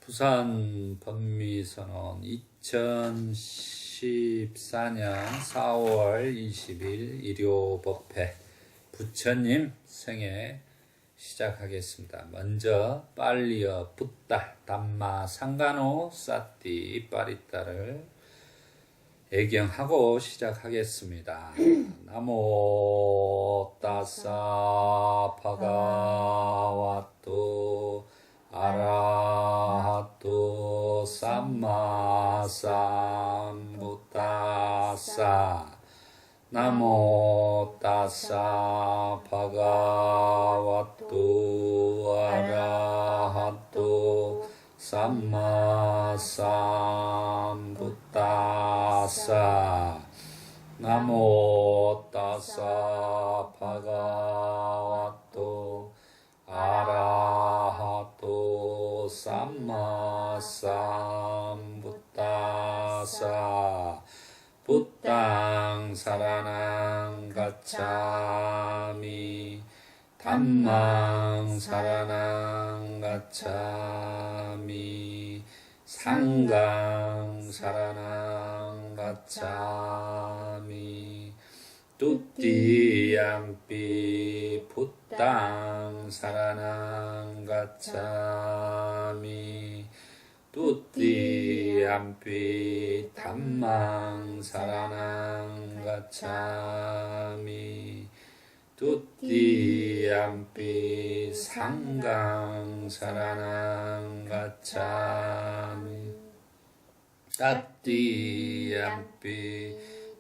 부산 법미선언 2014년 4월 20일 일요법회 부처님 생애 시작하겠습니다. 먼저 빨리어 붓다 담마 상가노 사띠 빠리따를 애경하고 시작하겠습니다. 나모 따사 바가와토 아라하토 삼마 삼부타사 나모 따사 바가와토 아라하토 삼마 삼부타사 나모 따사 바가와토 아라하토 삼마 삼부타사 부땅 사라낭 가차미 담망 사라낭 가차미 상강 사라낭 가차미 뚜띠얌삐 붓땅 사라낭 가차미 뚜띠얌삐 담망 사라낭 가차미 뚜띠얌삐 상강 사라낭 가차미 따띠얌삐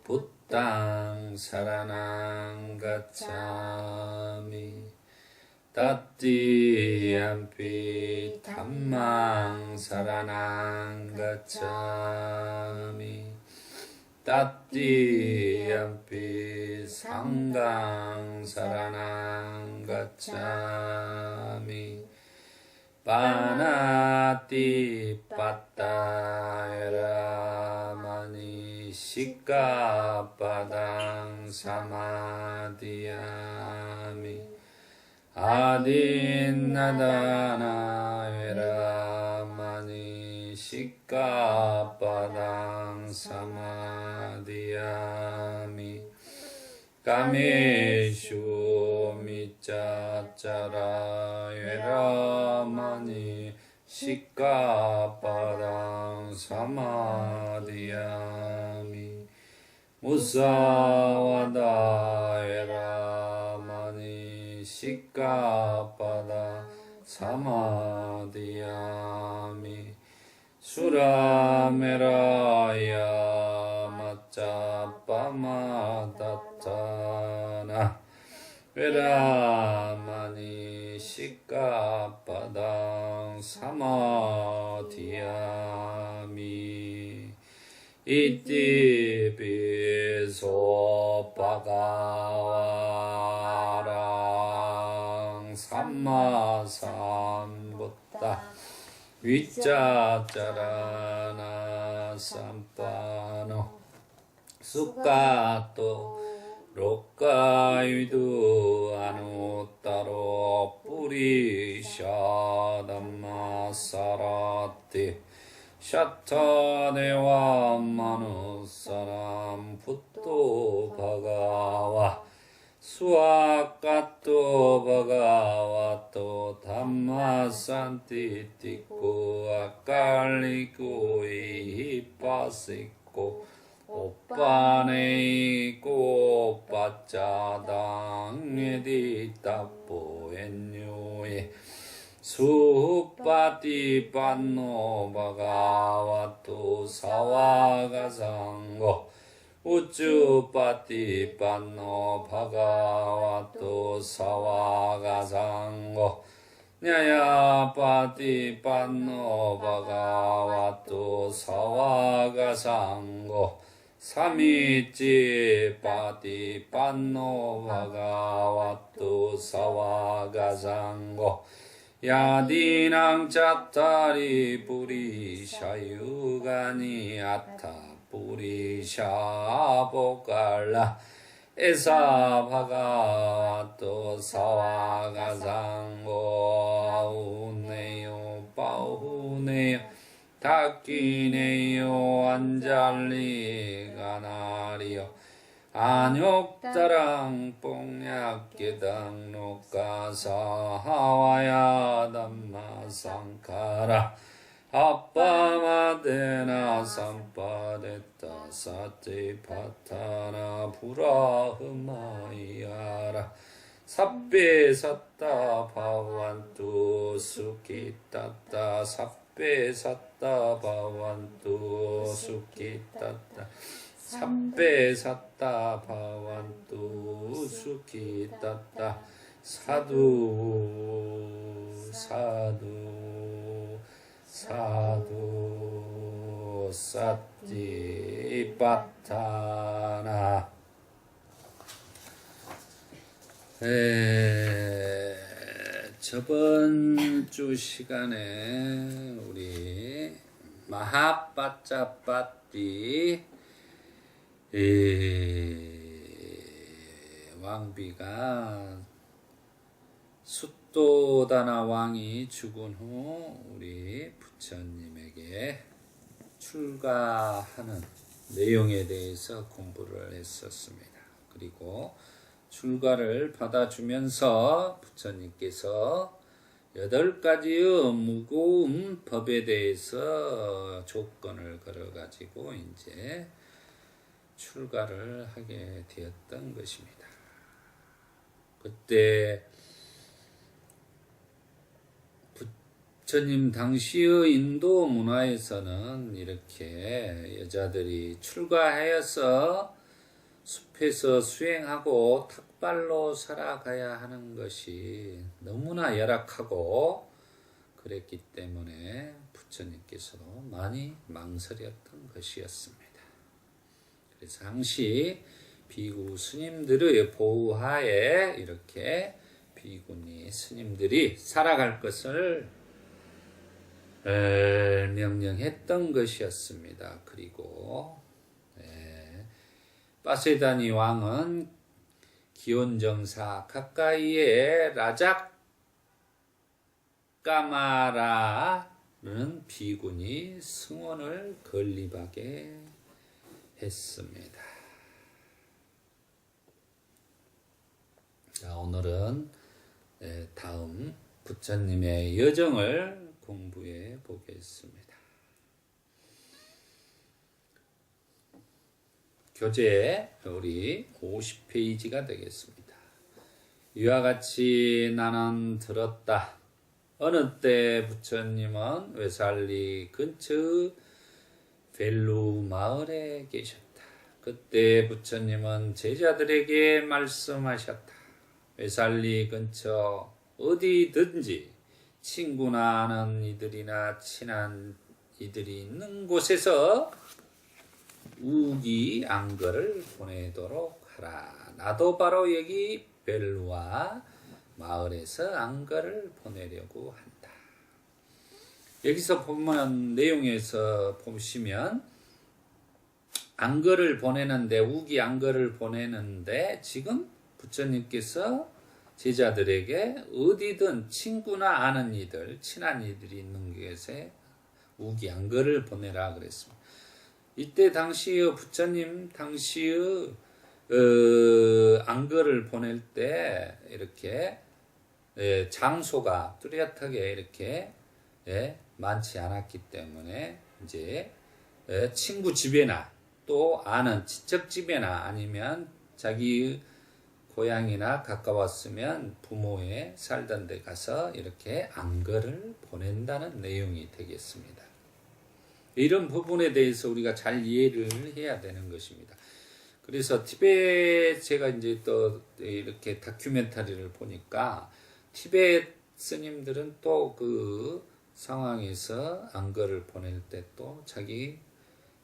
붓땅 사라낭 가차미 따띠얌삐 담망 사라낭 가차미 따띠얌삐 상강 사라낭 가차미 빠나띠 빠따에라마니 시카빠당 사마디야미 아딘나다나 에라마니 시카빠당 사마디야미 까메슈 미짜짜라 에라마니 시카빠당 사마디야미 무사와다 에라마니 시카빠당 사마디야미 수라메라야 마짜빠마다타나 에라마니 시카빠당 사마디야미 이띠비소 바가와랑 삼마삼부타 위짜짜라나 삼파노 수카토 로카유두 아누따로 뿌리샤담마사라티 샤타네와 마누사람 붓도 바가와 수아까또 바가와또 담마산티티코 아칼리코 이히파시코 오빠네이코 오빠짜당에디타포 엔뇨에 수빠띠 빤노 바가와토 사와가상고 우쭈빠띠 빤노 바가와토 사와가상고 냐야빠띠 빤노 바가와토 사와가상고 삼이찌 빠띠 빤노 바가와토 사와가상고 야디낭 짜타리 뿌리샤유가니 아타 뿌리샤보갈라 에사 바가와토 사와가상고 아우네요 빠우네요 닦이네요 안잘리가 나리요 안욕자랑 뽕약계당 녹가사하와야 담마상카라 아빠마데나 삼빠데타 사티파타나 부라흐마이야라 삽배사따 바완투 수키따따 삽배사따 바완투 수키따따 삽배사따 바완투 수키따따 사두 사두 사두 사티파타나 저번 주 시간에 우리 마하빠짜빠띠 왕비가 숫도다나 왕이 죽은 후 우리 부처님에게 출가하는 내용에 대해서 공부를 했었습니다. 그리고 출가를 받아주면서 부처님께서 8가지의 무거운 법에 대해서 조건을 걸어가지고 이제 출가를 하게 되었던 것입니다. 그때 부처님 당시의 인도 문화에서는 이렇게 여자들이 출가하여서 숲에서 수행하고 탁발로 살아가야 하는 것이 너무나 열악하고 그랬기 때문에 부처님께서도 많이 망설였던 것이었습니다. 그래서 당시 비구 스님들의 보호하에 이렇게 비구니 스님들이 살아갈 것을 명령했던 것이었습니다. 그리고 빠세다니 왕은 기원정사 가까이에 라작까마라는 비군이 승원을 건립하게 했습니다. 자, 오늘은 다음 부처님의 여정을 공부해 보겠습니다. 교재 우리 50페이지가 되겠습니다. 이와 같이 나는 들었다. 어느 때 부처님은 외살리 근처 벨루 마을에 계셨다. 그때 부처님은 제자들에게 말씀하셨다. 외살리 근처 어디든지 친구나 아는 이들이나 친한 이들이 있는 곳에서 우기 안거를 보내도록 하라. 나도 바로 여기 벨루와 마을에서 안거를 보내려고 한다. 여기서 보면 내용에서 보시면 안거를 보내는데 우기 안거를 보내는데 지금 부처님께서 제자들에게 어디든 친구나 아는 이들, 친한 이들이 있는 곳에 우기 안거를 보내라 그랬습니다. 이때 당시의 부처님 당시의 안거를 보낼 때 이렇게 장소가 뚜렷하게 이렇게 많지 않았기 때문에 이제 친구 집에나 또 아는 친척 집에나 아니면 자기 고향이나 가까웠으면 부모의 살던 데 가서 이렇게 안거를 보낸다는 내용이 되겠습니다. 이런 부분에 대해서 우리가 잘 이해를 해야 되는 것입니다. 그래서 티베트 제가 이제 또 이렇게 다큐멘터리를 보니까 티베트 스님들은 또 그 상황에서 안거를 보낼 때 또 자기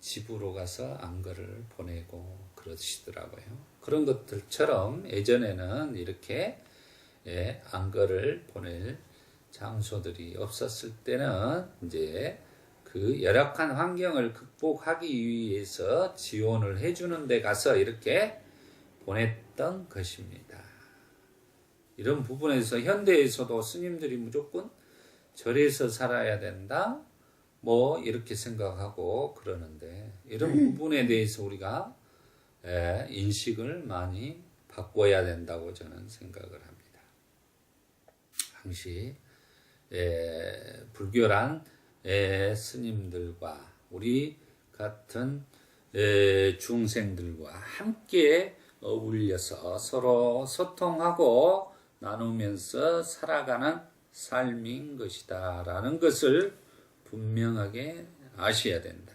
집으로 가서 안거를 보내고 그러시더라고요. 그런 것들처럼 예전에는 이렇게 안거를 보낼 장소들이 없었을 때는 이제 그 열악한 환경을 극복하기 위해서 지원을 해주는 데 가서 이렇게 보냈던 것입니다. 이런 부분에서 현대에서도 스님들이 무조건 절에서 살아야 된다, 뭐 이렇게 생각하고 그러는데 이런 부분에 대해서 우리가 인식을 많이 바꿔야 된다고 저는 생각을 합니다. 당시 불교란 스님들과 우리 같은 중생들과 함께 어울려서 서로 소통하고 나누면서 살아가는 삶인 것이다 라는 것을 분명하게 아셔야 된다.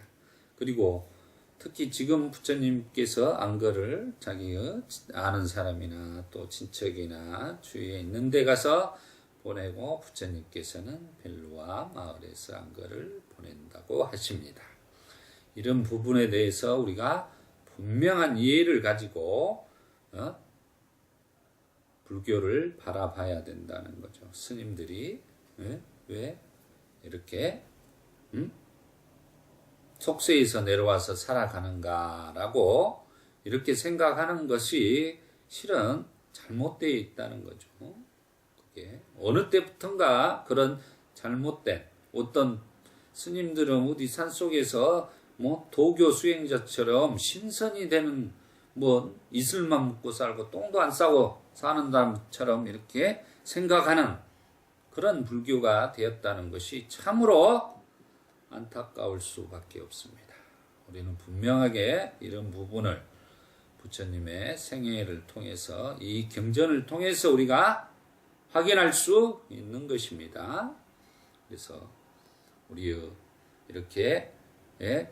그리고 특히 지금 부처님께서 안거를 자기가 아는 사람이나 또 친척이나 주위에 있는 데 가서 보내고 부처님께서는 벨루와 마을에서 안거를 보낸다고 하십니다. 이런 부분에 대해서 우리가 분명한 이해를 가지고 불교를 바라봐야 된다는 거죠. 스님들이 왜 이렇게 속세에서 내려와서 살아가는가라고 이렇게 생각하는 것이 실은 잘못되어 있다는 거죠. 그게 어느 때부턴가 그런 잘못된 어떤 스님들은 어디 산속에서 뭐 도교 수행자처럼 신선이 되는 뭐 이슬만 먹고 살고 똥도 안 싸고 사는 사람처럼 이렇게 생각하는 그런 불교가 되었다는 것이 참으로 안타까울 수밖에 없습니다. 우리는 분명하게 이런 부분을 부처님의 생애를 통해서 이 경전을 통해서 우리가 확인할 수 있는 것입니다. 그래서 우리 이렇게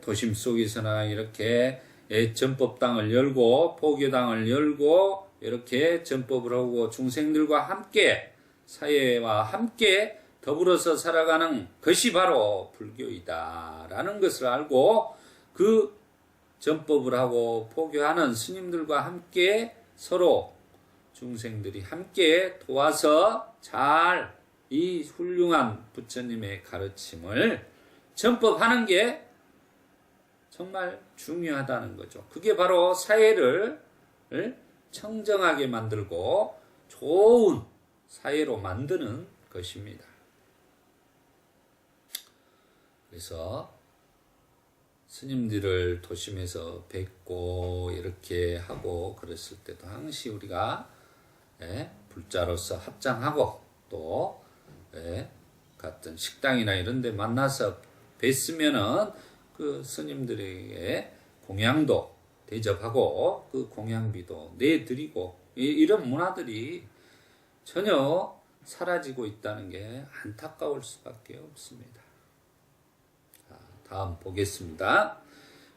도심 속에서나 이렇게 전법당을 열고 포교당을 열고 이렇게 전법을 하고 중생들과 함께 사회와 함께 더불어서 살아가는 것이 바로 불교이다라는 것을 알고 그 전법을 하고 포교하는 스님들과 함께 서로 중생들이 함께 도와서 잘 이 훌륭한 부처님의 가르침을 전법하는 게 정말 중요하다는 거죠. 그게 바로 사회를 청정하게 만들고 좋은 사회로 만드는 것입니다. 그래서 스님들을 도심에서 뵙고 이렇게 하고 그랬을 때도 항시 우리가 불자로서 합장하고 또 같은 식당이나 이런 데 만나서 뵀으면은 그 스님들에게 공양도 대접하고 그 공양비도 내드리고 이런 문화들이 전혀 사라지고 있다는 게 안타까울 수밖에 없습니다. 자, 다음 보겠습니다.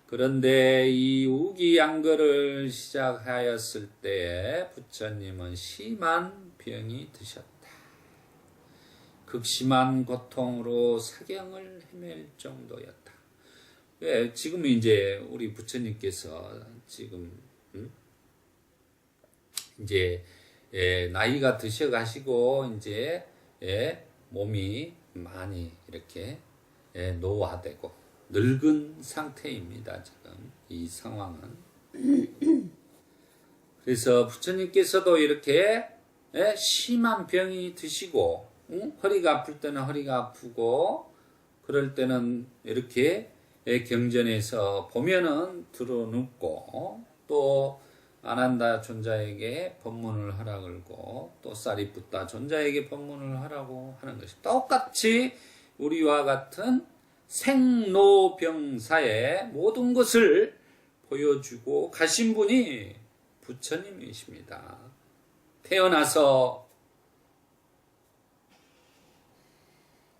그런데 이 우기양거를 시작하였을 때 부처님은 심한 병이 드셨다. 극심한 고통으로 사경을 헤맬 정도였다. 왜 지금 이제 우리 부처님께서 지금 이제 나이가 드셔가시고 이제 몸이 많이 이렇게 노화되고 늙은 상태입니다. 지금 이 상황은. 그래서 부처님께서도 이렇게 심한 병이 드시고 허리가 아플 때는 허리가 아프고 그럴 때는 이렇게 경전에서 보면은 들어눕고 또 아난다 존자에게 법문을 하라 그러고 또 사리푸타 존자에게 법문을 하라고 하는 것이 똑같이 우리와 같은 생로병사의 모든 것을 보여주고 가신 분이 부처님이십니다. 태어나서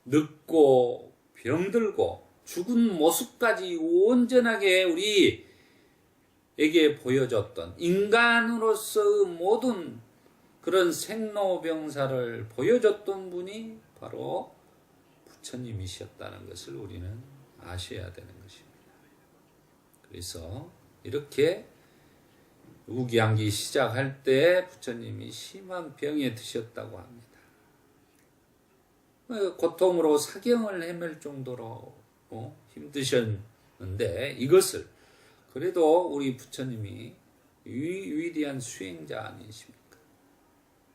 늙고 병들고 죽은 모습까지 온전하게 우리에게 보여줬던 인간으로서 모든 그런 생로병사를 보여줬던 분이 바로 부처님이셨다는 것을 우리는 아셔야 되는 것입니다. 그래서 이렇게 우기양기 시작할 때 부처님이 심한 병에 드셨다고 합니다. 고통으로 사경을 헤맬 정도로 힘드셨는데 이것을 그래도 우리 부처님이 위대한 수행자 아니십니까?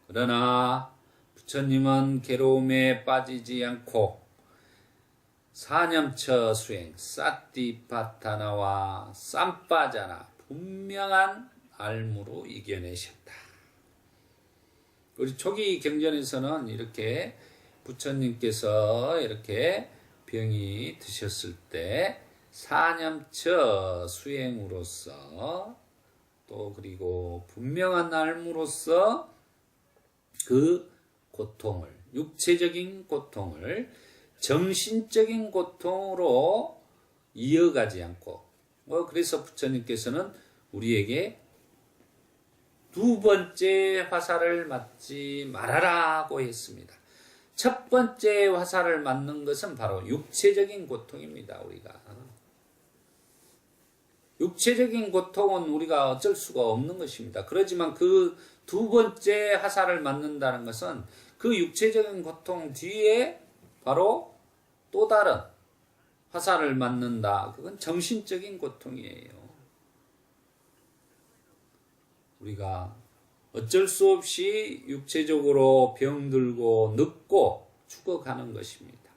그러나 부처님은 괴로움에 빠지지 않고 사념처 수행 사티파타나와 쌈빠자나 분명한 알무로 이겨내셨다. 우리 초기 경전에서는 이렇게 부처님께서 이렇게 병이 드셨을 때 사념처 수행으로서 또 그리고 분명한 알무로서 그 고통을, 육체적인 고통을 정신적인 고통으로 이어가지 않고, 그래서 부처님께서는 우리에게 두 번째 화살을 맞지 말아라고 했습니다. 첫 번째 화살을 맞는 것은 바로 육체적인 고통입니다. 우리가 육체적인 고통은 우리가 어쩔 수가 없는 것입니다. 그렇지만 그 두 번째 화살을 맞는다는 것은 그 육체적인 고통 뒤에 바로 또 다른 화살을 맞는다. 그건 정신적인 고통이에요. 우리가 어쩔 수 없이 육체적으로 병들고 늙고 죽어가는 것입니다.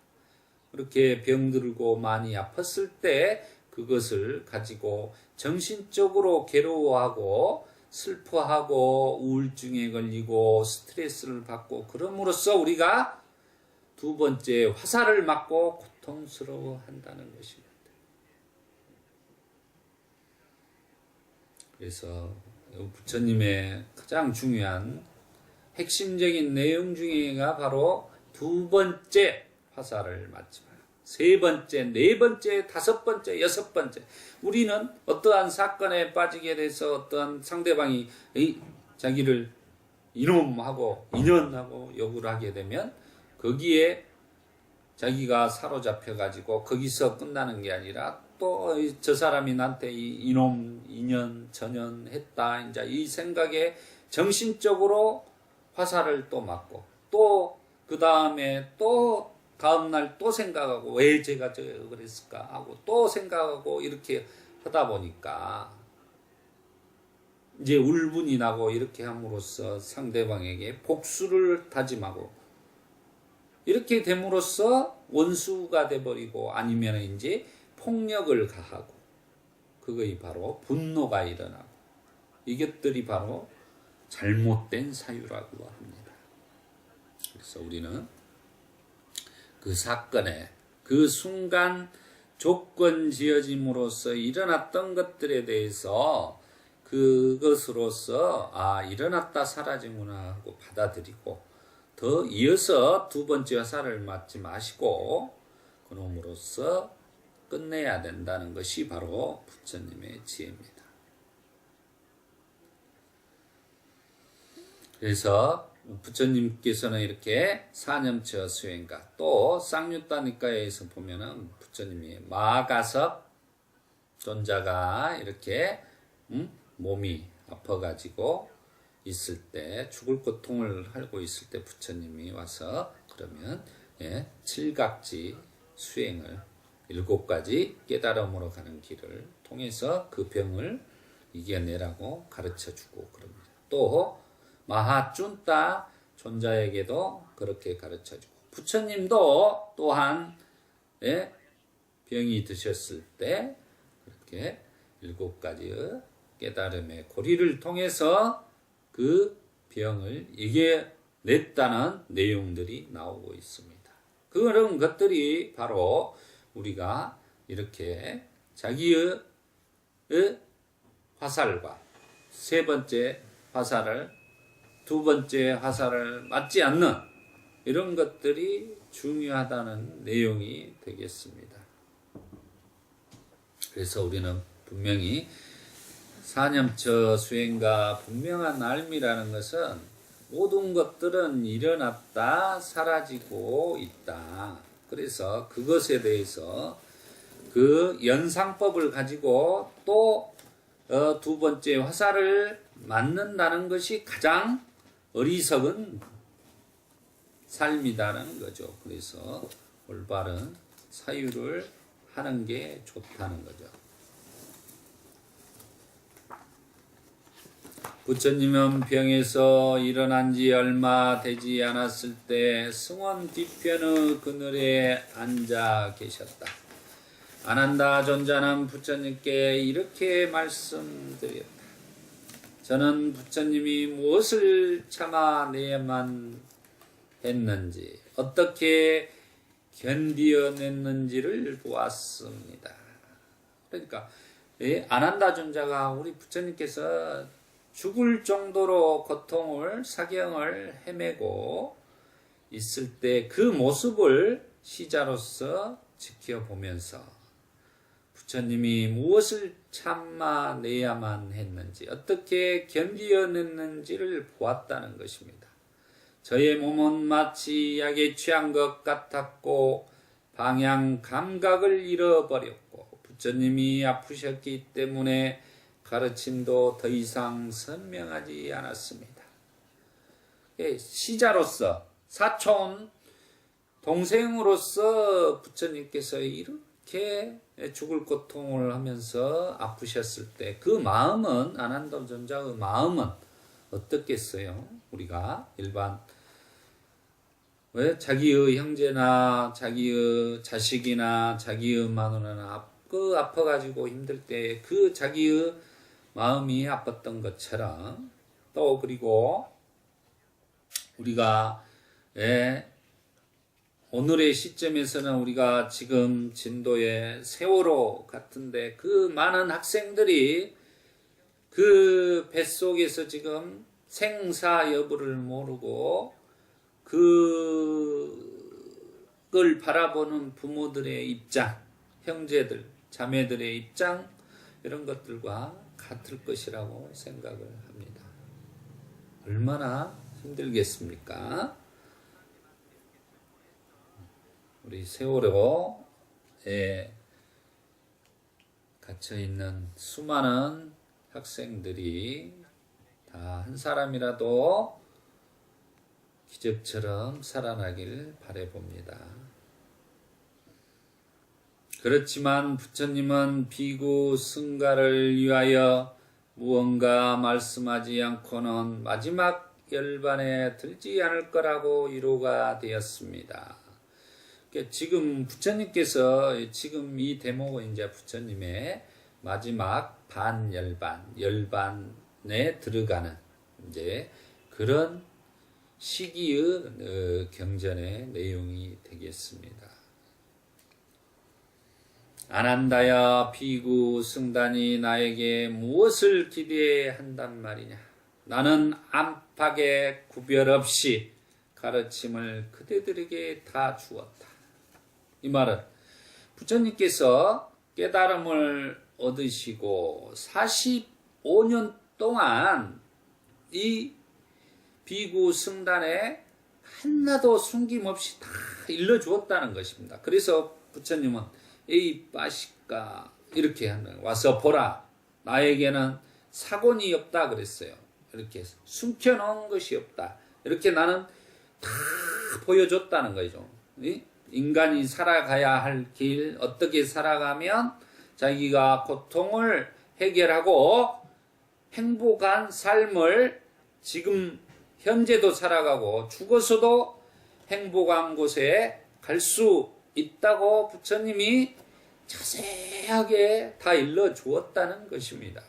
그렇게 병들고 많이 아팠을 때 그것을 가지고 정신적으로 괴로워하고 슬퍼하고 우울증에 걸리고 스트레스를 받고 그럼으로써 우리가 두 번째 화살을 맞고 고통스러워한다는 것입니다. 그래서 부처님의 가장 중요한 핵심적인 내용 중에가 바로 두 번째 화살을 맞지 마라. 세 번째, 네 번째, 다섯 번째, 여섯 번째. 우리는 어떠한 사건에 빠지게 돼서 어떠한 상대방이 자기를 이놈하고 인연하고 욕을 하게 되면 거기에 자기가 사로잡혀가지고 거기서 끝나는 게 아니라 또 저 사람이 나한테 이놈, 인연, 전연 했다. 이제 이 생각에 정신적으로 화살을 또 맞고 또 그 다음에 또 다음날 또 생각하고 왜 제가 그랬을까 하고 또 생각하고 이렇게 하다 보니까 이제 울분이 나고 이렇게 함으로써 상대방에게 복수를 다짐하고 이렇게 됨으로써 원수가 돼버리고 아니면 이제 폭력을 가하고 그것이 바로 분노가 일어나고 이것들이 바로 잘못된 사유라고 합니다. 그래서 우리는 그 사건에 그 순간 조건 지어짐으로써 일어났던 것들에 대해서 그것으로서 일어났다 사라지구나 하고 받아들이고 더 이어서 두 번째 화살을 맞지 마시고 그놈으로써 끝내야 된다는 것이 바로 부처님의 지혜입니다. 그래서 부처님께서는 이렇게 사념처 수행가 또 쌍유따니까에서 보면은 부처님이 마가섭 존자가 이렇게 몸이 아파가지고 있을 때 죽을 고통을 앓고 있을 때 부처님이 와서 그러면 칠각지 수행을 7가지 깨달음으로 가는 길을 통해서 그 병을 이겨내라고 가르쳐주고 그럽니다. 또 마하쭌따 존자에게도 그렇게 가르쳐주고 부처님도 또한 병이 드셨을 때 그렇게 7가지의 깨달음의 고리를 통해서 그 병을 이겨냈다는 내용들이 나오고 있습니다. 그런 것들이 바로 우리가 이렇게 자기의 화살과 세 번째 화살을 두 번째 화살을 맞지 않는 이런 것들이 중요하다는 내용이 되겠습니다. 그래서 우리는 분명히 사념처 수행과 분명한 알미라는 것은 모든 것들은 일어났다 사라지고 있다. 그래서 그것에 대해서 그 연상법을 가지고 또 두 번째 화살을 맞는다는 것이 가장 어리석은 삶이다는 거죠. 그래서 올바른 사유를 하는 게 좋다는 거죠. 부처님은 병에서 일어난 지 얼마 되지 않았을 때 승원 뒤편의 그늘에 앉아 계셨다. 아난다 존자는 부처님께 이렇게 말씀드렸다. 저는 부처님이 무엇을 참아내야만 했는지, 어떻게 견디어냈는지를 보았습니다. 그러니까 아난다 존자가 우리 부처님께서 죽을 정도로 고통을, 사경을 헤매고 있을 때 그 모습을 시자로서 지켜보면서 부처님이 무엇을 참아내야만 했는지, 어떻게 견디어냈는지를 보았다는 것입니다. 저의 몸은 마치 약에 취한 것 같았고 방향 감각을 잃어버렸고 부처님이 아프셨기 때문에 가르침도 더 이상 선명하지 않았습니다. 시자로서, 사촌 동생으로서 부처님께서 이렇게 죽을 고통을 하면서 아프셨을 때 그 마음은, 아난다 존자의 마음은 어떻겠어요? 우리가 일반 왜 자기의 형제나 자기의 자식이나 자기의 마누라나 아파가지고 힘들 때 그 자기의 마음이 아팠던 것처럼, 또 그리고 우리가 오늘의 시점에서는 우리가 지금 진도의 세월호 같은데 그 많은 학생들이 그 뱃속에서 지금 생사 여부를 모르고 그걸 바라보는 부모들의 입장, 형제들, 자매들의 입장, 이런 것들과 같을 것이라고 생각을 합니다. 얼마나 힘들겠습니까? 우리 세월호에 갇혀있는 수많은 학생들이 다 한 사람이라도 기적처럼 살아나길 바라봅니다. 그렇지만 부처님은 비구 승가를 위하여 무언가 말씀하지 않고는 마지막 열반에 들지 않을 거라고 위로가 되었습니다. 지금 부처님께서 지금 이 대목은 이제 부처님의 마지막 열반에 들어가는 이제 그런 시기의 경전의 내용이 되겠습니다. 아난다야, 비구 승단이 나에게 무엇을 기대한단 말이냐? 나는 안팎의 구별 없이 가르침을 그대들에게 다 주었다. 이 말은 부처님께서 깨달음을 얻으시고 45년 동안 이 비구 승단에 하나도 숨김없이 다 일러주었다는 것입니다. 그래서 부처님은 에이 빠시까 이렇게 하는, 와서 보라, 나에게는 사곤이 없다 그랬어요. 이렇게 숨겨놓은 것이 없다, 이렇게 나는 다 보여줬다는 거죠. 인간이 살아가야 할 길, 어떻게 살아가면 자기가 고통을 해결하고 행복한 삶을 지금 현재도 살아가고 죽어서도 행복한 곳에 갈 수 있다고 부처님이 자세하게 다 일러주었다는 것입니다.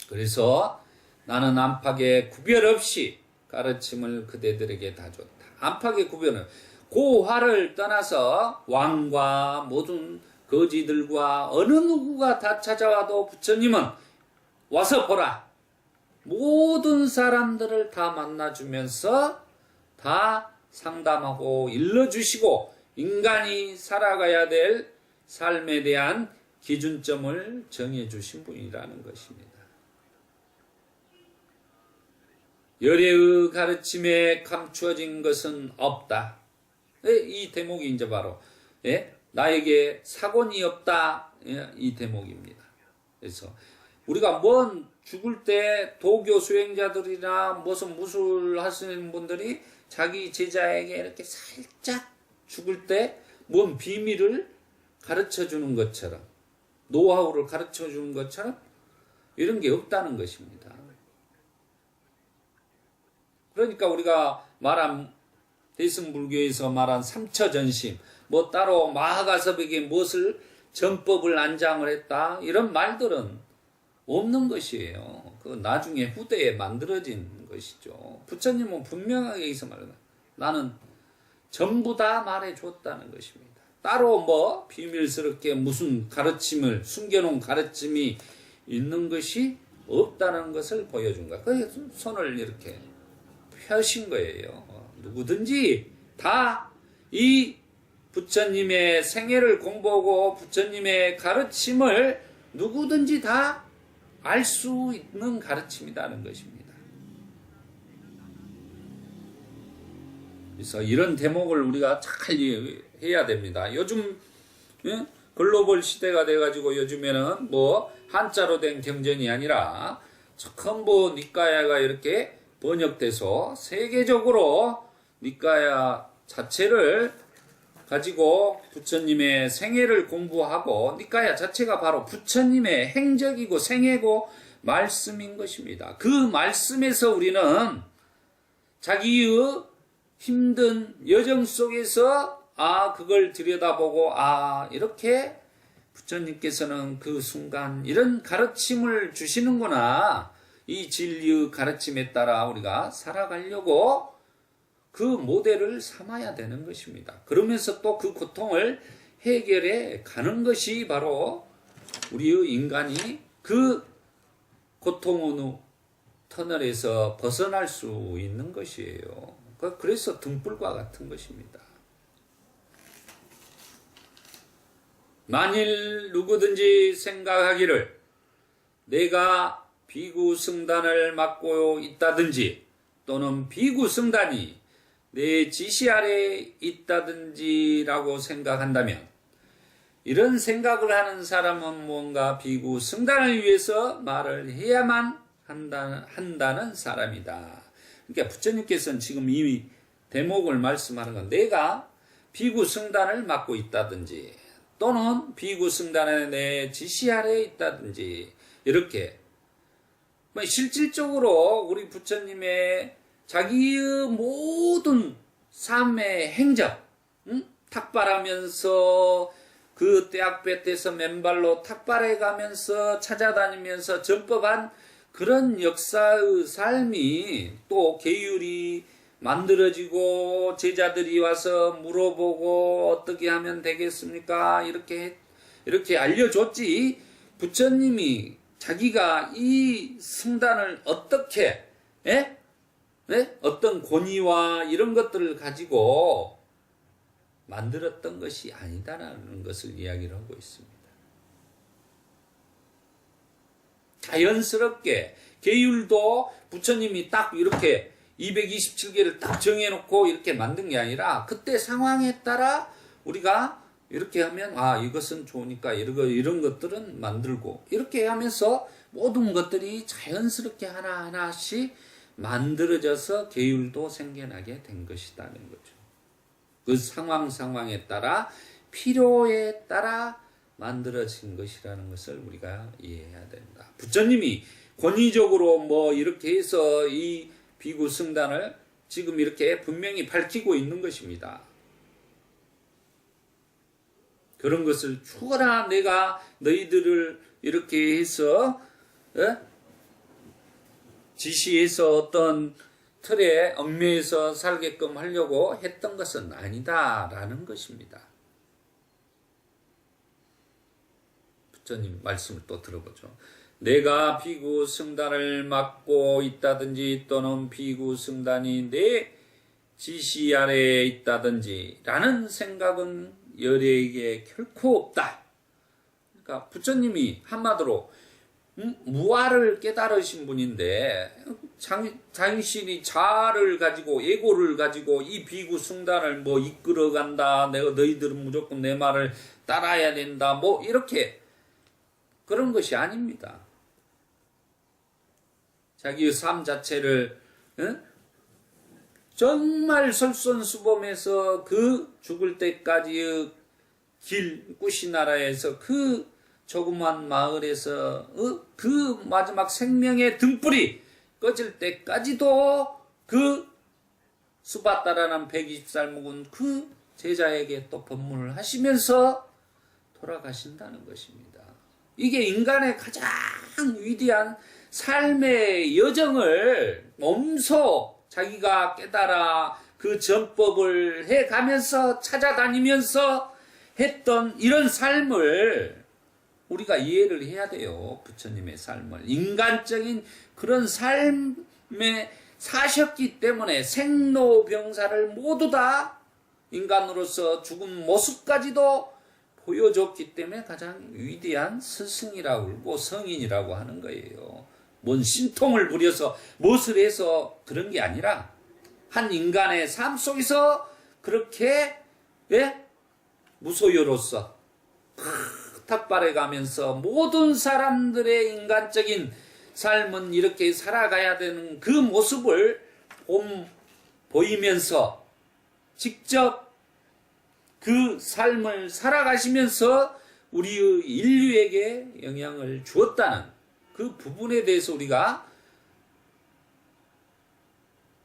그래서 나는 안팎의 구별 없이 가르침을 그대들에게 다 줬다. 안팎의 구별은 고화를 떠나서 왕과 모든 거지들과 어느 누구가 다 찾아와도 부처님은 와서 보라, 모든 사람들을 다 만나주면서 다 상담하고 일러주시고 인간이 살아가야 될 삶에 대한 기준점을 정해주신 분이라는 것입니다. 열애의 가르침에 감추어진 것은 없다. 이 대목이 이제 바로 나에게 사곤이 없다, 이 대목입니다. 그래서 우리가 죽을 때 도교 수행자들이나 무슨 무술 하시는 분들이 자기 제자에게 이렇게 살짝 죽을 때 뭔 비밀을 가르쳐 주는 것처럼, 노하우를 가르쳐 주는 것처럼 이런 게 없다는 것입니다. 그러니까 우리가 말한 대승불교에서 말한 삼처전심, 뭐 따로 마하가섭에게 무엇을 전법을 안장을 했다 이런 말들은 없는 것이에요. 그 나중에 후대에 만들어진 것이죠. 부처님은 분명하게 여기서 말하는 나는 전부 다 말해 줬다는 것입니다. 따로 뭐 비밀스럽게 무슨 가르침을 숨겨놓은 가르침이 있는 것이 없다는 것을 보여준 거야. 그래서 손을 이렇게 펴신 거예요. 누구든지 다 이 부처님의 생애를 공부하고 부처님의 가르침을 누구든지 다 알 수 있는 가르침이라는 것입니다. 그래서 이런 대목을 우리가 잘 해야 됩니다. 요즘 글로벌 시대가 돼가지고 요즘에는 뭐 한자로 된 경전이 아니라 전부 니까야가 이렇게 번역돼서 세계적으로 니까야 자체를 가지고 부처님의 생애를 공부하고 니까야 자체가 바로 부처님의 행적이고 생애고 말씀인 것입니다. 그 말씀에서 우리는 자기의 힘든 여정 속에서 그걸 들여다보고 이렇게 부처님께서는 그 순간 이런 가르침을 주시는구나. 이 진리의 가르침에 따라 우리가 살아가려고 그 모델을 삼아야 되는 것입니다. 그러면서 또 그 고통을 해결해 가는 것이 바로 우리의 인간이 그 고통의 터널에서 벗어날 수 있는 것이에요. 그래서 등불과 같은 것입니다. 만일 누구든지 생각하기를 내가 비구 승단을 맡고 있다든지 또는 비구 승단이 내 지시 아래에 있다든지라고 생각한다면 이런 생각을 하는 사람은 뭔가 비구 승단을 위해서 말을 해야만 한다는 사람이다. 그러니까 부처님께서는 지금 이미 대목을 말씀하는 건 내가 비구 승단을 맡고 있다든지 또는 비구 승단에 내 지시 아래에 있다든지 이렇게 실질적으로 우리 부처님의 자기의 모든 삶의 행적, 탁발하면서 그 떼약볕에서 맨발로 탁발해 가면서 찾아다니면서 전법한 그런 역사의 삶이 또 계율이 만들어지고 제자들이 와서 물어보고 어떻게 하면 되겠습니까? 이렇게 알려줬지. 부처님이 자기가 이 승단을 어떻게 어떤 권위와 이런 것들을 가지고 만들었던 것이 아니다라는 것을 이야기를 하고 있습니다. 자연스럽게 계율도 부처님이 딱 이렇게 227개를 딱 정해놓고 이렇게 만든 게 아니라 그때 상황에 따라 우리가 이렇게 하면 이것은 좋으니까 이런 것들은 만들고 이렇게 하면서 모든 것들이 자연스럽게 하나하나씩 만들어져서 계율도 생겨나게 된 것이라는 거죠. 그 상황에 따라 필요에 따라 만들어진 것이라는 것을 우리가 이해해야 된다. 부처님이 권위적으로 뭐 이렇게 해서 이 비구 승단을 지금 이렇게 분명히 밝히고 있는 것입니다. 그런 것을 죽어라 내가 너희들을 이렇게 해서 지시해서 어떤 틀에 얽매여서 살게끔 하려고 했던 것은 아니다라는 것입니다. 부처님 말씀을 또 들어보죠. 내가 비구 승단을 맡고 있다든지 또는 비구 승단이 내 지시 아래에 있다든지 라는 생각은 열애에게 결코 없다. 그러니까 부처님이 한마디로 무아를 깨달으신 분인데 자신이 자아를 가지고 에고를 가지고 이 비구 승단을 뭐 이끌어간다. 내가 너희들은 무조건 내 말을 따라야 된다. 뭐 이렇게 그런 것이 아닙니다. 자기의 삶 자체를 정말 솔선수범해서 그 죽을 때까지의 길 꾸시나라에서 그 조그만 마을에서 그 마지막 생명의 등불이 꺼질 때까지도 그 수바따라는 120살 묵은 그 제자에게 또 법문을 하시면서 돌아가신다는 것입니다. 이게 인간의 가장 위대한 삶의 여정을 몸소 자기가 깨달아 그 전법을 해가면서 찾아다니면서 했던 이런 삶을 우리가 이해를 해야 돼요. 부처님의 삶을. 인간적인 그런 삶에 사셨기 때문에 생로병사를 모두 다 인간으로서 죽은 모습까지도 보여줬기 때문에 가장 위대한 스승이라고 그러고 성인이라고 하는 거예요. 뭔 신통을 부려서 무엇을 해서 그런 게 아니라 한 인간의 삶 속에서 그렇게 무소유로서 탁발해 가면서 모든 사람들의 인간적인 삶은 이렇게 살아가야 되는 그 모습을 보이면서 직접 그 삶을 살아가시면서 우리의 인류에게 영향을 주었다는 그 부분에 대해서 우리가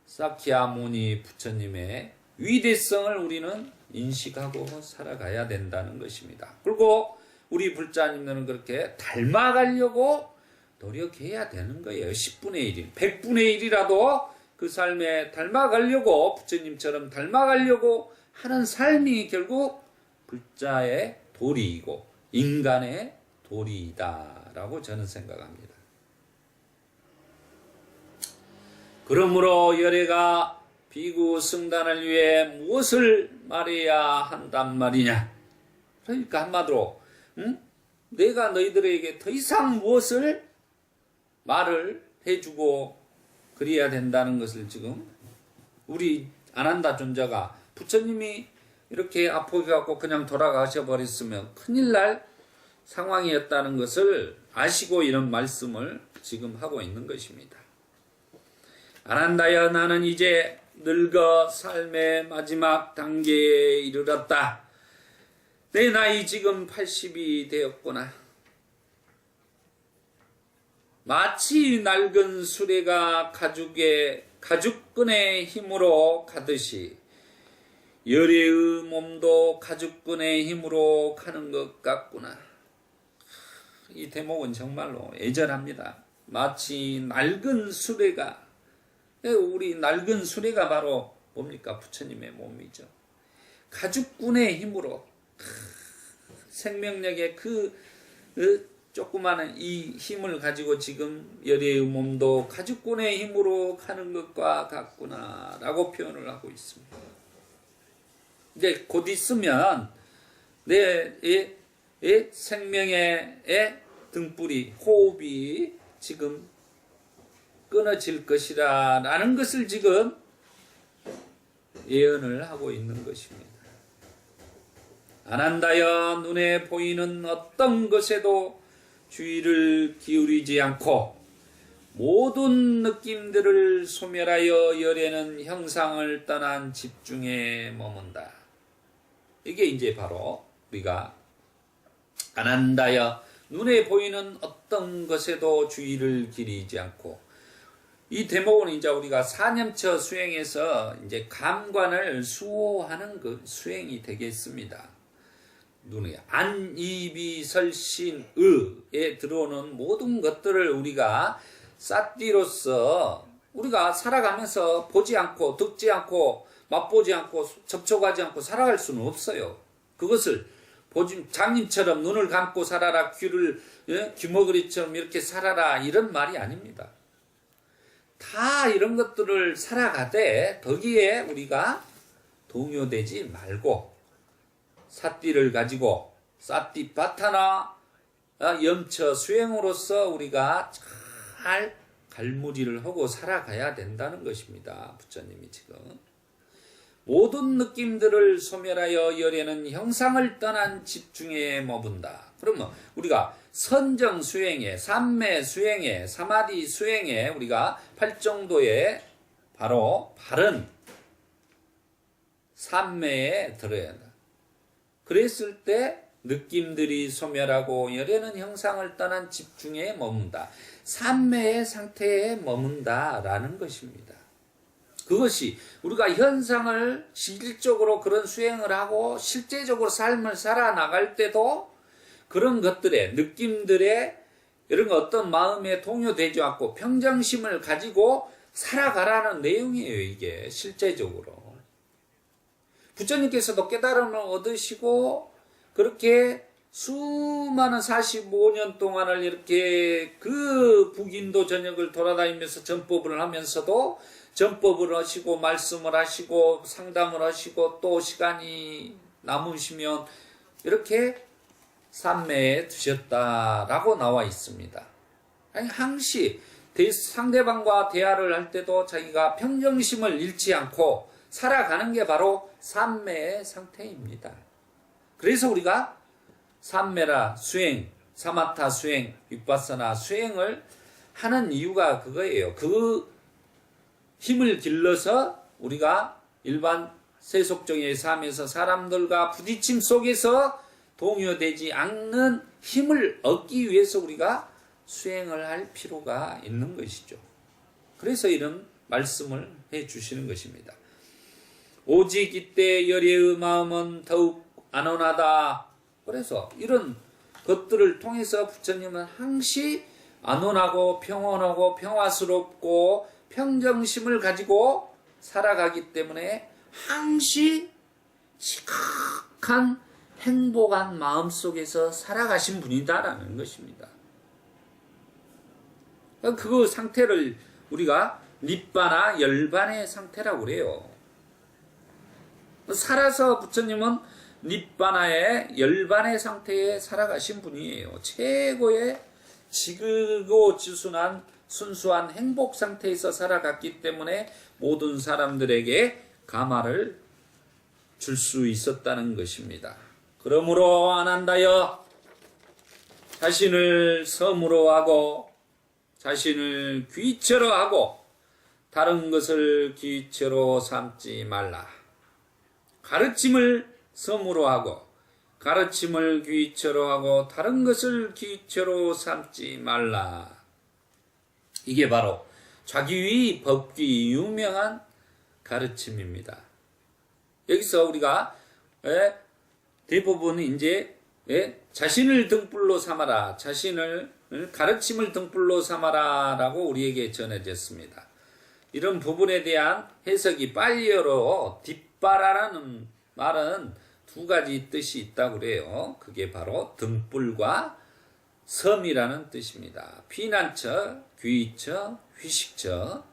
사키야무니 부처님의 위대성을 우리는 인식하고 살아가야 된다는 것입니다. 그리고 우리 불자님들은 그렇게 닮아가려고 노력해야 되는 거예요. 10분의 1, 100분의 1이라도 그 삶에 닮아가려고 부처님처럼 닮아가려고 하는 삶이 결국 불자의 도리이고 인간의 도리이다라고 저는 생각합니다. 그러므로 열애가 비구 승단을 위해 무엇을 말해야 한단 말이냐. 그러니까 한마디로 내가 너희들에게 더 이상 무엇을 말을 해주고 그래야 된다는 것을 지금 우리 아난다 존자가 부처님이 이렇게 아프게 그냥 돌아가셔 버렸으면 큰일 날 상황이었다는 것을 아시고 이런 말씀을 지금 하고 있는 것입니다. 아난다여, 나는 이제 늙어 삶의 마지막 단계에 이르렀다. 내 나이 지금 80이 되었구나. 마치 낡은 수레가 가죽끈의 힘으로 가듯이 열애의 몸도 가죽끈의 힘으로 가는 것 같구나. 이 대목은 정말로 애절합니다. 마치 낡은 수레가, 우리 낡은 수레가 바로 뭡니까? 부처님의 몸이죠. 가죽끈의 힘으로 생명력의 그 조그마한 이 힘을 가지고 지금 열애의 몸도 가죽끈의 힘으로 가는 것과 같구나 라고 표현을 하고 있습니다. 이제 곧 있으면 내 생명의 등불이, 호흡이 지금 끊어질 것이라 라는 것을 지금 예언을 하고 있는 것입니다. 아난다여, 눈에 보이는 어떤 것에도 주의를 기울이지 않고 모든 느낌들을 소멸하여 열애는 형상을 떠난 집중에 머문다. 이게 이제 바로 우리가 아난다여, 눈에 보이는 어떤 것에도 주의를 기울이지 않고, 이 대목은 이제 우리가 사념처 수행에서 이제 감관을 수호하는 그 수행이 되겠습니다. 눈에 안, 이, 비, 설, 신, 의에 들어오는 모든 것들을 우리가 사띠로서 우리가 살아가면서 보지 않고 듣지 않고 맛보지 않고 접촉하지 않고 살아갈 수는 없어요. 그것을 장님처럼 눈을 감고 살아라, 귀를 귀머거리처럼 이렇게 살아라, 이런 말이 아닙니다. 다 이런 것들을 살아가되 거기에 우리가 동요되지 말고 사띠를 가지고 사띠바타나 염처 수행으로서 우리가 잘 갈무리를 하고 살아가야 된다는 것입니다. 부처님이 지금 모든 느낌들을 소멸하여 열애는 형상을 떠난 집중에 머문다. 그러면 우리가 선정 수행에, 삼매 수행에, 사마디 수행에 우리가 팔정도에 바로 바른 삼매에 들어야 한다. 그랬을 때 느낌들이 소멸하고 열에는 형상을 떠난 집중에 머문다. 삼매의 상태에 머문다라는 것입니다. 그것이 우리가 현상을 실질적으로 그런 수행을 하고 실제적으로 삶을 살아나갈 때도 그런 것들에 느낌들에 이런 어떤 마음에 동요되지 않고 평정심을 가지고 살아가라는 내용이에요. 이게 실제적으로. 부처님께서도 깨달음을 얻으시고 그렇게 수많은 45년 동안을 이렇게 그 북인도 전역을 돌아다니면서 전법을 하면서도 전법을 하시고 말씀을 하시고 상담을 하시고 또 시간이 남으시면 이렇게 삼매에 드셨다라고 나와 있습니다. 아니, 항시 상대방과 대화를 할 때도 자기가 평정심을 잃지 않고 살아가는 게 바로 삼매의 상태입니다. 그래서 우리가 삼매라 수행, 사마타 수행, 윗바사나 수행을 하는 이유가 그거예요. 그 힘을 길러서 우리가 일반 세속적인 삶에서 사람들과 부딪힘 속에서 동요되지 않는 힘을 얻기 위해서 우리가 수행을 할 필요가 있는 것이죠. 그래서 이런 말씀을 해 주시는 것입니다. 오직 이때 열의의 마음은 더욱 안온하다. 그래서 이런 것들을 통해서 부처님은 항시 안온하고 평온하고 평화스럽고 평정심을 가지고 살아가기 때문에 항시 지극한 행복한 마음 속에서 살아가신 분이다라는 것입니다. 그 상태를 우리가 닛바나 열반의 상태라고 그래요. 살아서 부처님은 닛바나의 열반의 상태에 살아가신 분이에요. 최고의 지극지순한 순수한 행복 상태에서 살아갔기 때문에 모든 사람들에게 가마를 줄 수 있었다는 것입니다. 그러므로 안한다여 자신을 섬으로 하고 자신을 귀처로 하고 다른 것을 귀처로 삼지 말라. 가르침을 섬으로 하고 가르침을 귀처로 하고 다른 것을 귀처로 삼지 말라. 이게 바로 좌귀위 법귀 유명한 가르침입니다. 여기서 우리가 대부분 이제 자신을 등불로 삼아라, 자신을 가르침을 등불로 삼아라 라고 우리에게 전해졌습니다. 이런 부분에 대한 해석이 빨리어로 뒷바라라는 말은 두 가지 뜻이 있다고 그래요. 그게 바로 등불과 섬이라는 뜻입니다. 피난처, 귀처, 휴식처.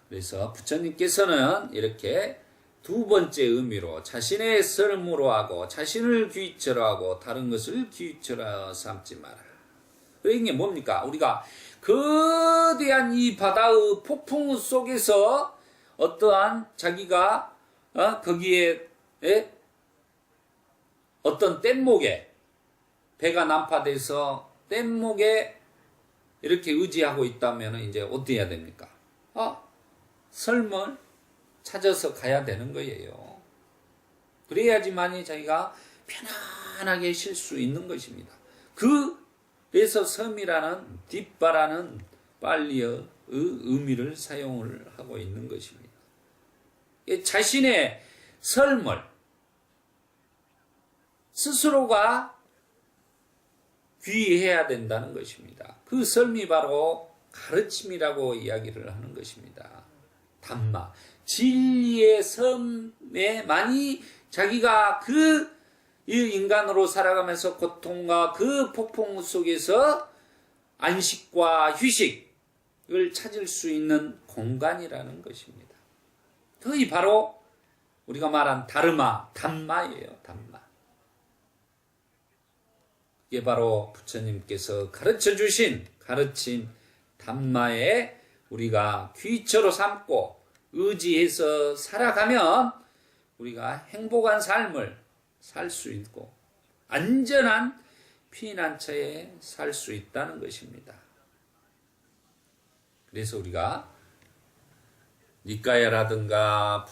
그래서 부처님께서는 이렇게 두 번째 의미로 자신의 섬으로 하고 자신을 귀처로 하고 다른 것을 귀처로 삼지 마라. 이게 뭡니까? 우리가 거대한 이 바다의 폭풍 속에서 어떠한 자기가 거기에 어떤 뗏목에 배가 난파돼서 뗏목에 이렇게 의지하고 있다면 이제 어떻게 해야 됩니까? 섬을 찾아서 가야 되는 거예요. 그래야지만이 자기가 편안하게 쉴 수 있는 것입니다. 그래서 섬이라는 뒷바라는 빨리의 의미를 사용을 하고 있는 것입니다. 자신의 삶을 스스로가 귀해야 된다는 것입니다. 그 삶이 바로 가르침이라고 이야기를 하는 것입니다. 담마, 진리의 섬에만이 자기가 그 인간으로 살아가면서 고통과 그 폭풍 속에서 안식과 휴식을 찾을 수 있는 공간이라는 것입니다. 그게 바로 우리가 말한 다르마, 담마예요. 담마. 이게 바로 부처님께서 가르쳐 주신 가르침 담마에 우리가 귀처로 삼고 의지해서 살아가면 우리가 행복한 삶을 살 수 있고 안전한 피난처에 살 수 있다는 것입니다. 그래서 우리가 니까야라든가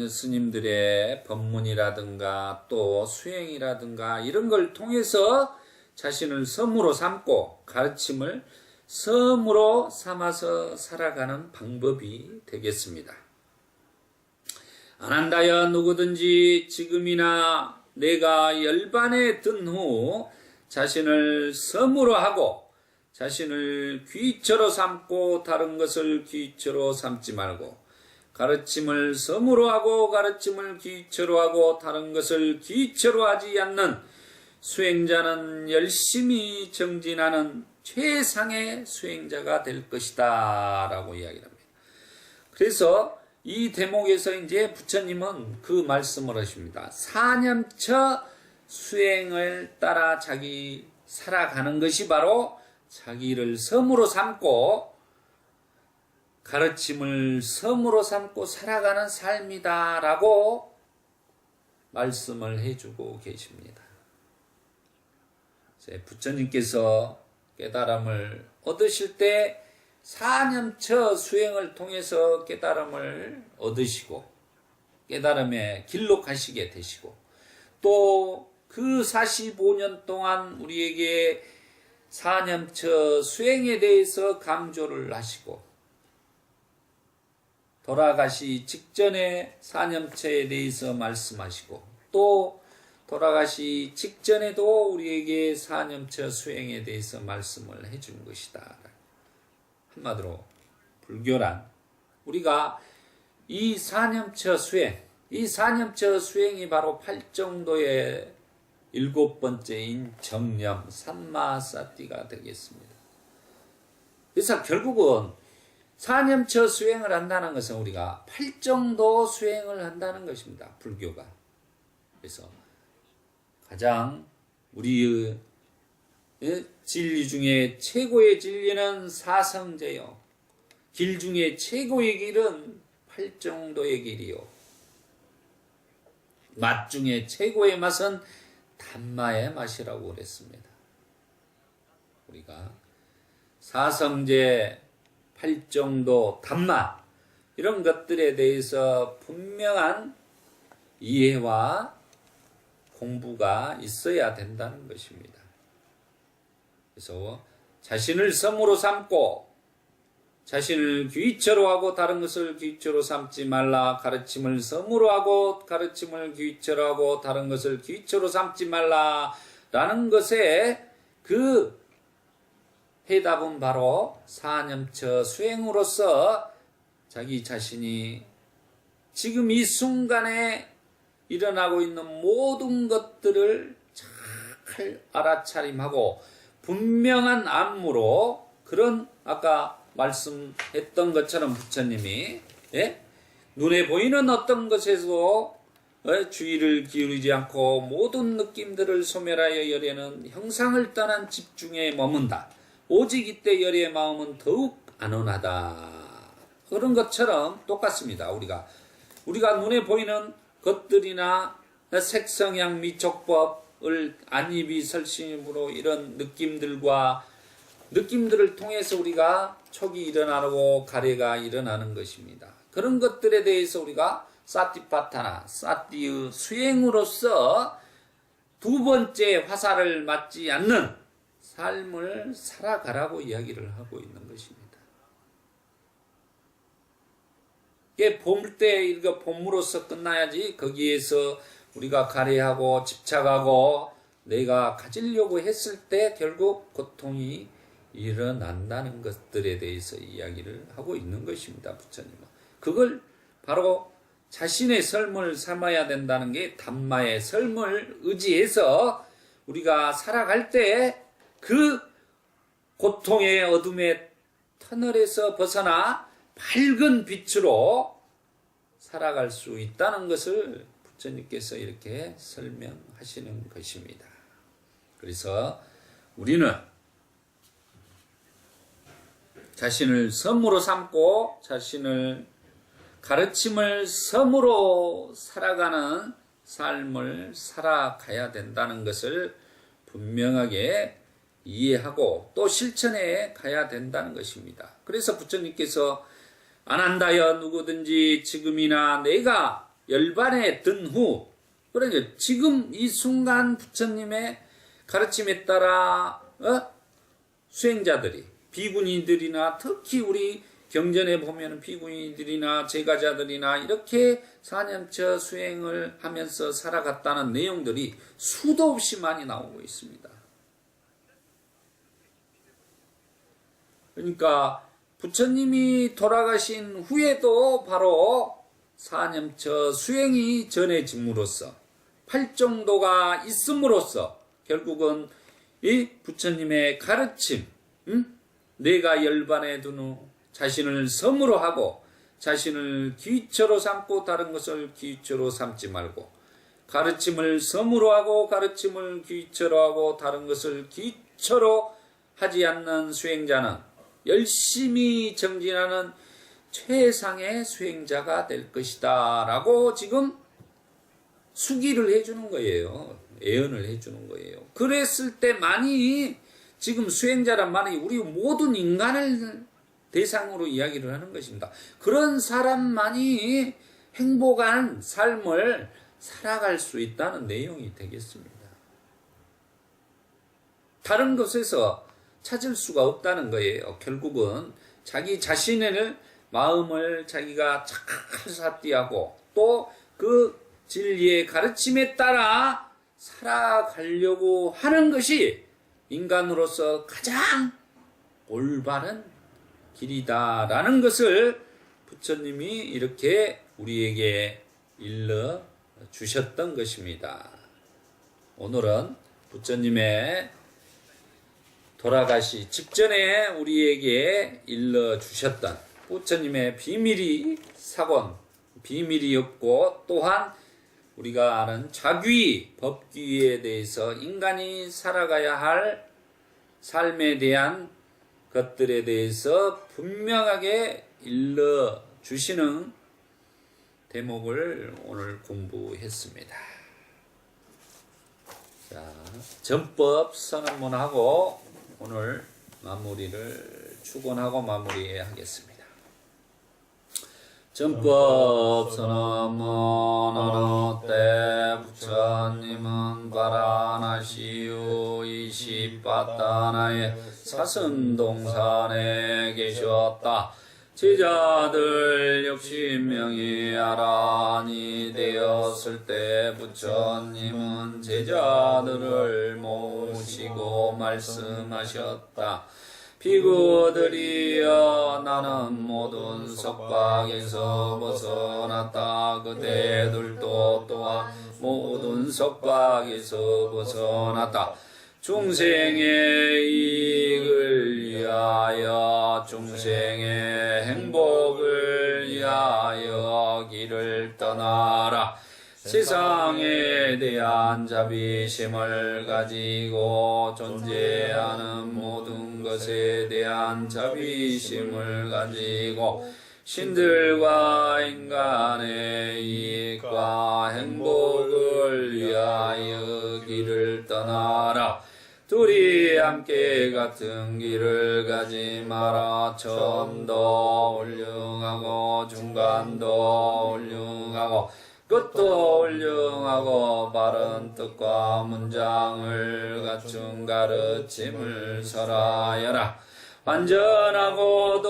스님들의 법문이라든가 또 수행이라든가 이런 걸 통해서 자신을 섬으로 삼고 가르침을 섬으로 삼아서 살아가는 방법이 되겠습니다. 안한다여 누구든지 지금이나 내가 열반에 든 후 자신을 섬으로 하고 자신을 귀처로 삼고 다른 것을 귀처로 삼지 말고 가르침을 섬으로 하고 가르침을 귀처로 하고 다른 것을 귀처로 하지 않는 수행자는 열심히 정진하는 최상의 수행자가 될 것이다 라고 이야기를 합니다. 그래서 이 대목에서 이제 부처님은 그 말씀을 하십니다. 사념처 수행을 따라 자기 살아가는 것이 바로 자기를 섬으로 삼고 가르침을 섬으로 삼고 살아가는 삶이다 라고 말씀을 해주고 계십니다. 부처님께서 깨달음을 얻으실 때 사념처 수행을 통해서 깨달음을 얻으시고 깨달음의 길로 가시게 되시고 또 그 45년 동안 우리에게 사념처 수행에 대해서 강조를 하시고 돌아가시 직전에 사념처에 대해서 말씀하시고 또 돌아가시 직전에도 우리에게 사념처 수행에 대해서 말씀을 해준 것이다. 한마디로 불교란 우리가 이 사념처 수행, 이 사념처 수행이 바로 팔정도의 7번째인 정념, 삼마사띠가 되겠습니다. 그래서 결국은 사념처 수행을 한다는 것은 우리가 팔정도 수행을 한다는 것입니다. 불교가. 그래서 가장 우리의 진리 중에 최고의 진리는 사성제요. 길 중에 최고의 길은 팔정도의 길이요. 맛 중에 최고의 맛은 단마의 맛이라고 그랬습니다. 우리가 사성제, 팔정도, 단마 이런 것들에 대해서 분명한 이해와 공부가 있어야 된다는 것입니다. 그래서 자신을 섬으로 삼고 자신을 귀처로 하고 다른 것을 귀처로 삼지 말라. 가르침을 섬으로 하고 가르침을 귀처로 하고 다른 것을 귀처로 삼지 말라. 라는 것에 그 해답은 바로 사념처 수행으로서 자기 자신이 지금 이 순간에 일어나고 있는 모든 것들을 잘 알아차림하고 분명한 안무로 그런 아까 말씀했던 것처럼 부처님이 눈에 보이는 어떤 것에서 주의를 기울이지 않고 모든 느낌들을 소멸하여 열에는 형상을 떠난 집중에 머문다. 오직 이때 열의 마음은 더욱 안온하다. 그런 것처럼 똑같습니다. 우리가 눈에 보이는 것들이나 색성향 미촉법을 안입이 설심으로 이런 느낌들을 통해서 우리가 촉이 일어나고 가래가 일어나는 것입니다. 그런 것들에 대해서 우리가 사티파타나 사티의 수행으로서 두 번째 화살을 맞지 않는 삶을 살아가라고 이야기를 하고 있는 것입니다. 이게 봄 때 이거 봄으로서 끝나야지 거기에서 우리가 가래하고 집착하고 내가 가지려고 했을 때 결국 고통이 일어난다는 것들에 대해서 이야기를 하고 있는 것입니다. 부처님은. 그걸 바로 자신의 삶을 삼아야 된다는 게 담마의 삶을 의지해서 우리가 살아갈 때 그 고통의 어둠의 터널에서 벗어나 밝은 빛으로 살아갈 수 있다는 것을 부처님께서 이렇게 설명하시는 것입니다. 그래서 우리는 자신을 섬으로 삼고 자신을 가르침을 섬으로 살아가는 삶을 살아가야 된다는 것을 분명하게 이해하고 또 실천해 가야 된다는 것입니다. 그래서 부처님께서 안한다여 누구든지 지금이나 내가 열반에 든 후, 그러니까 지금 이 순간 부처님의 가르침에 따라 수행자들이, 비구니들이나 특히 우리 경전에 보면 비구니들이나 제가자들이나 이렇게 4년처 수행을 하면서 살아갔다는 내용들이 수도 없이 많이 나오고 있습니다. 그러니까 부처님이 돌아가신 후에도 바로 4년처 수행이 전해짐으로써 팔정도가 있음으로써 결국은 이 부처님의 가르침, 내가 열반에 둔 후 자신을 섬으로 하고 자신을 기초로 삼고 다른 것을 기초로 삼지 말고 가르침을 섬으로 하고 가르침을 기초로 하고 다른 것을 기초로 하지 않는 수행자는 열심히 정진하는 최상의 수행자가 될 것이다 라고 지금 수기를 해주는 거예요. 예언을 해주는 거예요. 그랬을 때 만이 지금 수행자란 말이 우리 모든 인간을 대상으로 이야기를 하는 것입니다. 그런 사람만이 행복한 삶을 살아갈 수 있다는 내용이 되겠습니다. 다른 것에서 찾을 수가 없다는 거예요. 결국은 자기 자신의 마음을 자기가 잘 삿대하고 또 그 진리의 가르침에 따라 살아가려고 하는 것이 인간으로서 가장 올바른 길이다 라는 것을 부처님이 이렇게 우리에게 일러 주셨던 것입니다. 오늘은 부처님의 돌아가시 직전에 우리에게 일러 주셨던 부처님의 비밀이 사건, 비밀이었고 또한 우리가 아는 자귀, 법귀에 대해서 인간이 살아가야 할 삶에 대한 것들에 대해서 분명하게 일러주시는 대목을 오늘 공부했습니다. 자, 전법 선언문하고 오늘 마무리를 축원하고 마무리하겠습니다. 전법 선언문 어느 때 부처님은 바라나시 후 28단하의 사선동산에 계셨다. 제자들 60명이 아란이 되었을 때 부처님은 제자들을 모시고 말씀하셨다. 비구들이여 나는 모든 속박에서 벗어났다. 그대들도 또한 모든 속박에서 벗어났다. 중생의 이익을 위하여 중생의 행복을 위하여 길을 떠나라. 세상에 대한 자비심을 가지고 존재하는 모든 것에 대한 자비심을 가지고 신들과 인간의 이익과 행복을 위하여 길을 떠나라. 둘이 함께 같은 길을 가지 마라. 처음도 훌륭하고 중간도 훌륭하고 끝도 훌륭하고 바른 뜻과 문장을 갖춘 가르침을 설하여라. 완전하고도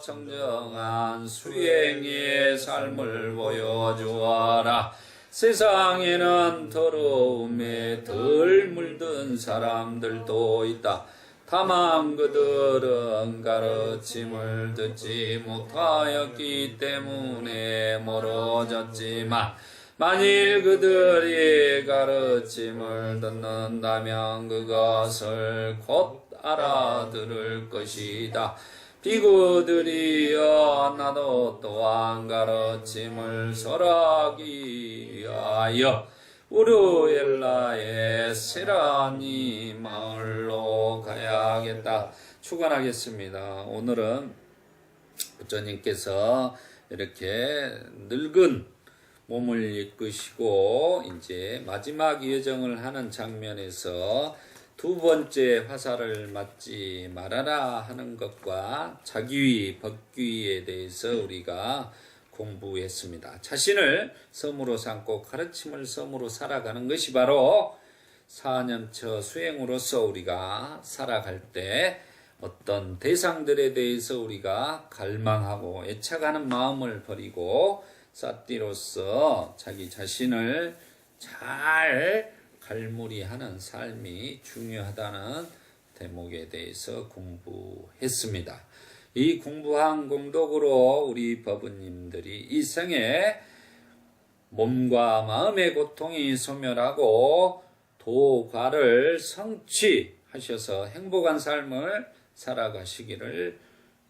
청정한 수행의 삶을 보여주어라. 세상에는 더러움에 덜 물든 사람들도 있다. 다만 그들은 가르침을 듣지 못하였기 때문에 멀어졌지만 만일 그들이 가르침을 듣는다면 그것을 곧 알아들을 것이다. 비구들이여 나도 또한 가르침을 설하기 위하여 우르엘라의 세라니 마을로 가야겠다. 축원하겠습니다. 오늘은 부처님께서 이렇게 늙은 몸을 이끄시고 이제 마지막 여정을 하는 장면에서 두 번째 화살을 맞지 말아라 하는 것과 자귀, 법귀에 대해서 우리가 공부했습니다. 자신을 섬으로 삼고 가르침을 섬으로 살아가는 것이 바로 사념처 수행으로서 우리가 살아갈 때 어떤 대상들에 대해서 우리가 갈망하고 애착하는 마음을 버리고 사띠로서 자기 자신을 잘 갈무리하는 삶이 중요하다는 대목에 대해서 공부했습니다. 이 공부한 공덕으로 우리 법은님들이 이 생에 몸과 마음의 고통이 소멸하고 도과를 성취하셔서 행복한 삶을 살아가시기를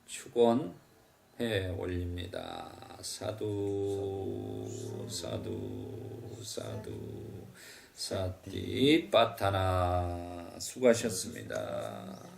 축원해 올립니다. 사두 사두 사두 사띠 빠타나. 수고하셨습니다.